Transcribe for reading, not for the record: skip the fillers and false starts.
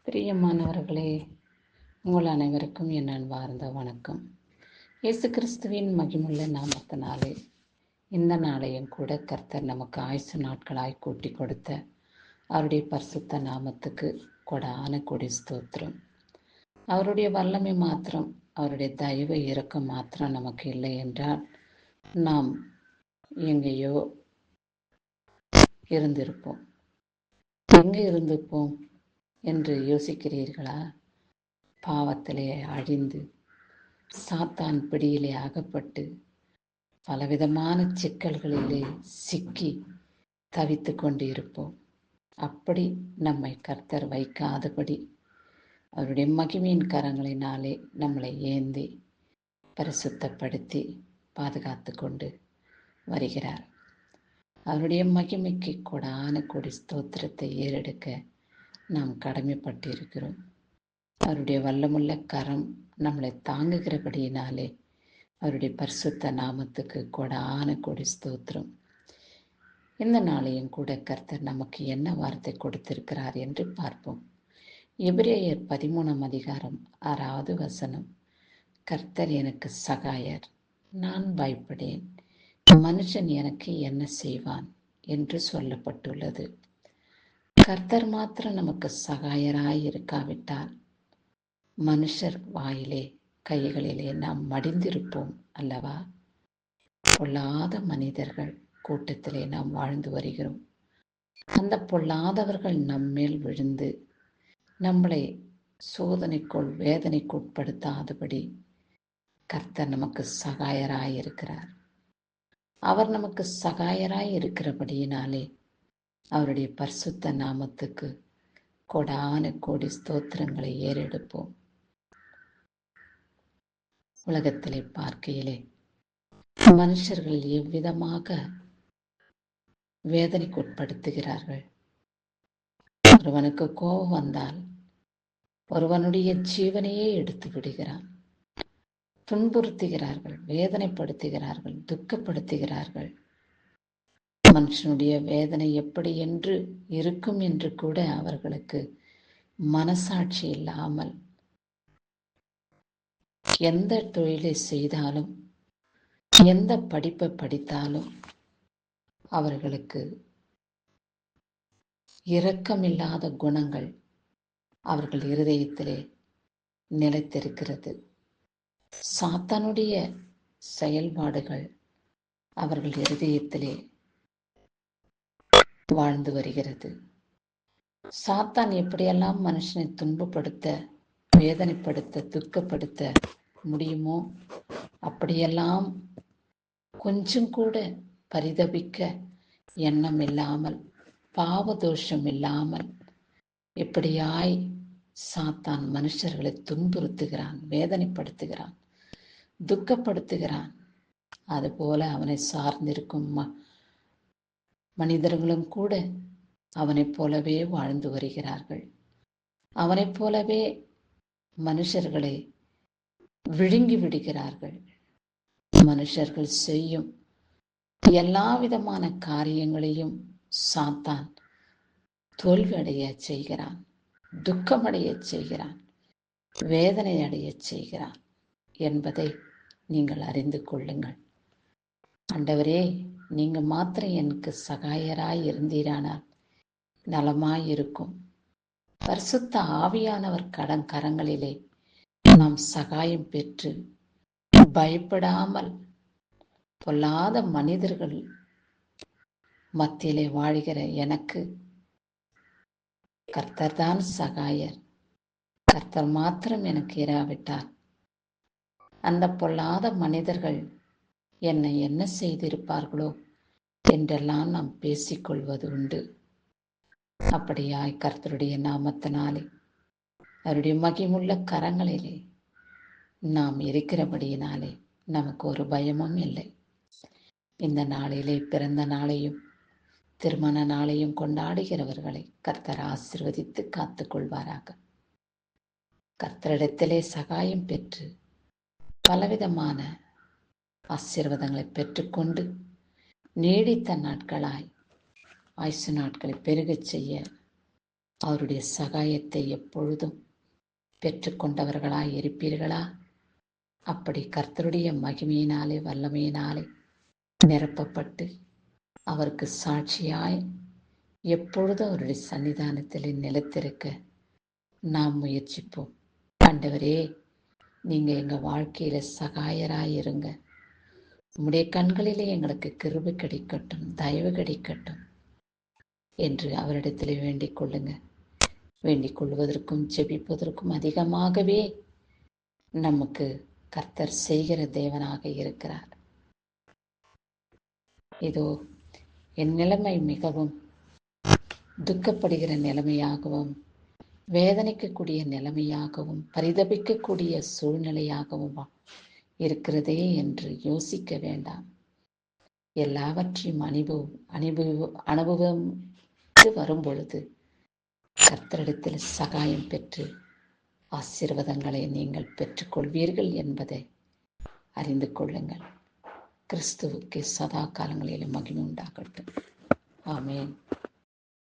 பிரியமானவர்களே, உங்கள் அனைவருக்கும் என் அன்பார்ந்த வணக்கம். இயேசு கிறிஸ்துவின் மகிமுள்ள நாமத்தினாலே இந்த நாளையும் கூட கர்த்தர் நமக்கு ஆயுசு நாட்களாய் கூட்டி கொடுத்த அவருடைய பரிசுத்த நாமத்துக்கு கொடான கொடி ஸ்தோத்திரம். அவருடைய வல்லமை மாத்திரம், அவருடைய தயவு இரக்கம் மாத்திரம் நமக்கு இல்லை என்றால் நாம் எங்கேயோ இருந்திருப்போம். எங்கே இருந்திருப்போம் என்று யோசிக்கிறீர்களா? பாவத்திலே அழிந்து சாத்தான் பிடியிலே அகப்பட்டு பலவிதமான சிக்கல்களிலே சிக்கி தவித்து கொண்டு இருப்போம். அப்படி நம்மை கர்த்தர் வைக்காதபடி அவருடைய மகிமையின் கரங்களினாலே நம்மளை ஏந்தி பரிசுத்தப்படுத்தி பாதுகாத்து கொண்டு வருகிறார். அவருடைய மகிமைக்கு கொடான கொடி ஸ்தோத்திரத்தை ஏறெடுக்க நாம் கடமைப்பட்டிருக்கிறோம். அவருடைய வல்லமுள்ள கரம் நம்மளை தாங்குகிறபடியினாலே அவருடைய பரிசுத்த நாமத்துக்கு கொடான கொடி ஸ்தோத்திரம். இந்த நாளையும் கூட கர்த்தர் நமக்கு என்ன வார்த்தை கொடுத்திருக்கிறார் என்று பார்ப்போம். எபிரேயர் 13ஆம் அதிகாரம் 6வது வசனம். கர்த்தர் எனக்கு சகாயர், நான் பயப்படேன், மனுஷன் எனக்கு என்ன செய்வான் என்று சொல்லப்பட்டுள்ளது. கர்த்தர் மாத்திரம் நமக்கு சகாயராய் இருக்காவிட்டால் மனுஷர் வாயிலே கைகளிலே நாம் மடிந்திருப்போம் அல்லவா? பொல்லாத மனிதர்கள் கூட்டத்திலே நாம் வாழ்ந்து வருகிறோம். அந்த பொல்லாதவர்கள் நம்மேல் விழுந்து நம்மளை சோதனைக்குள் வேதனைக்குட்படுத்தாதபடி கர்த்தர் நமக்கு சகாயராய் இருக்கிறார். அவர் நமக்கு சகாயராய் இருக்கிறபடியினாலே அவருடைய பரிசுத்த நாமத்துக்கு கொடான கோடி ஸ்தோத்திரங்களை ஏறெடுப்போம். உலகத்திலே பார்க்கையிலே மனுஷர்கள் எவ்விதமாக வேதனைக்குட்படுத்துகிறார்கள். ஒருவனுக்கு கோபம் வந்தால் ஒருவனுடைய ஜீவனையே எடுத்து விடுகிறான். துன்புறுத்துகிறார்கள், வேதனைப்படுத்துகிறார்கள், துக்கப்படுத்துகிறார்கள். மனுஷனுடைய வேதனை எப்படி என்று இருக்கும் என்று கூட அவர்களுக்கு மனசாட்சி இல்லாமல் எந்த தொழிலை செய்தாலும் எந்த படிப்பை படித்தாலும் அவர்களுக்கு இரக்கமில்லாத குணங்கள் அவர்கள் இருதயத்திலே நிலைத்திருக்கிறது. சாத்தானுடைய செயல்பாடுகள் அவர்கள் இருதயத்திலே வாழ்ந்து வருகிறது. சாத்தான் எப்படியெல்லாம் மனுஷனை துன்பப்படுத்த, வேதனைப்படுத்த, துக்கப்படுத்த முடியுமோ அப்படியெல்லாம் கொஞ்சம் கூட பரிதபிக்க எண்ணம் இல்லாமல், பாவதோஷம் இல்லாமல் எப்படியாய் சாத்தான் மனுஷர்களை துன்புறுத்துகிறான், வேதனைப்படுத்துகிறான், துக்கப்படுத்துகிறான். அதுபோல அவனை சார்ந்திருக்கும் மனிதர்களும் கூட அவனைப் போலவே வாழ்ந்து வருகிறார்கள். அவனைப் போலவே மனுஷர்களை விழுங்கி விடுகிறார்கள். மனுஷர்கள் செய்யும் எல்லா விதமான காரியங்களையும் சாத்தான் தோல்வியடைய செய்கிறான், துக்கமடைய செய்கிறான், வேதனை அடைய செய்கிறான் என்பதை நீங்கள் அறிந்து கொள்ளுங்கள். ஆண்டவரே, நீங்க மாத்திரம் எனக்கு சகாயராய் இருந்தீரானால் நலமாயிருக்கும். பரிசுத்த ஆவியானவர் கரங்களிலே நாம் சகாயம் பெற்று பயப்படாமல் பொல்லாத மனிதர்கள் மத்தியிலே வாழ்கிற எனக்கு கர்த்தர் தான் சகாயர். கர்த்தர் மாத்திரம் எனக்கு இராவிட்டால் அந்த பொல்லாத மனிதர்கள் என்னை என்ன செய்திருப்பார்களோ என்றெல்லாம் நாம் பேசிக்கொள்வது உண்டு. அப்படியாய் கர்த்தருடைய நாமத்தினாலே அவருடைய மகிமுள்ள கரங்களிலே நாம் இருக்கிறபடியினாலே நமக்கு ஒரு பயமும் இல்லை. இந்த நாளிலே பிறந்த நாளையும் திருமண நாளையும் கொண்டாடுகிறவர்களை கர்த்தர் ஆசீர்வதித்து காத்துக் கொள்வாராக. கர்த்தரிடத்திலே சகாயம் பெற்று பலவிதமான ஆசீர்வாதங்களை பெற்றுக்கொண்டு நீடித்த நாட்களாய் ஆயுசு நாட்களை பெருகச் செய்ய அவருடைய சகாயத்தை எப்பொழுதும் பெற்றுக்கொண்டவர்களாய் இருப்பீர்களா? அப்படி கர்த்தருடைய மகிமையினாலே வல்லமையினாலே நிரப்பப்பட்டு அவருக்கு சாட்சியாய் எப்பொழுதும் அவருடைய சன்னிதானத்தில் நிலைத்திருக்க நாம் முயற்சிப்போம். ஆண்டவரே, நீங்க எங்க வாழ்க்கையில சகாயராயிருங்க. உம்முடைய கண்களிலே எங்களுக்கு கிருபை கிடைக்கட்டும், தயவு கிடைக்கட்டும் என்று அவரிடத்திலே வேண்டிக் கொள்ளுங்க. வேண்டிக் கொள்வதற்கும் ஜெபிப்பதற்கும் அதிகமாகவே நமக்கு கர்த்தர் செய்கிற தேவனாக இருக்கிறார். இதோ என் நிலைமை மிகவும் துக்கப்படுகிற நிலைமையாகவும் வேதனைக்கக்கூடிய நிலைமையாகவும் பரிதபிக்கக்கூடிய சூழ்நிலையாகவும் இருக்கிறதே என்று யோசிக்க வேண்டாம். எல்லாவற்றையும் அனுபவம் வரும் பொழுது கர்த்தரிடத்தில் சகாயம் பெற்று ஆசீர்வாதங்களை நீங்கள் பெற்றுக்கொள்வீர்கள் என்பதை அறிந்து கொள்ளுங்கள். கிறிஸ்துவுக்கு சதா காலங்களிலும் மகிமை உண்டாகட்டும். ஆமென்.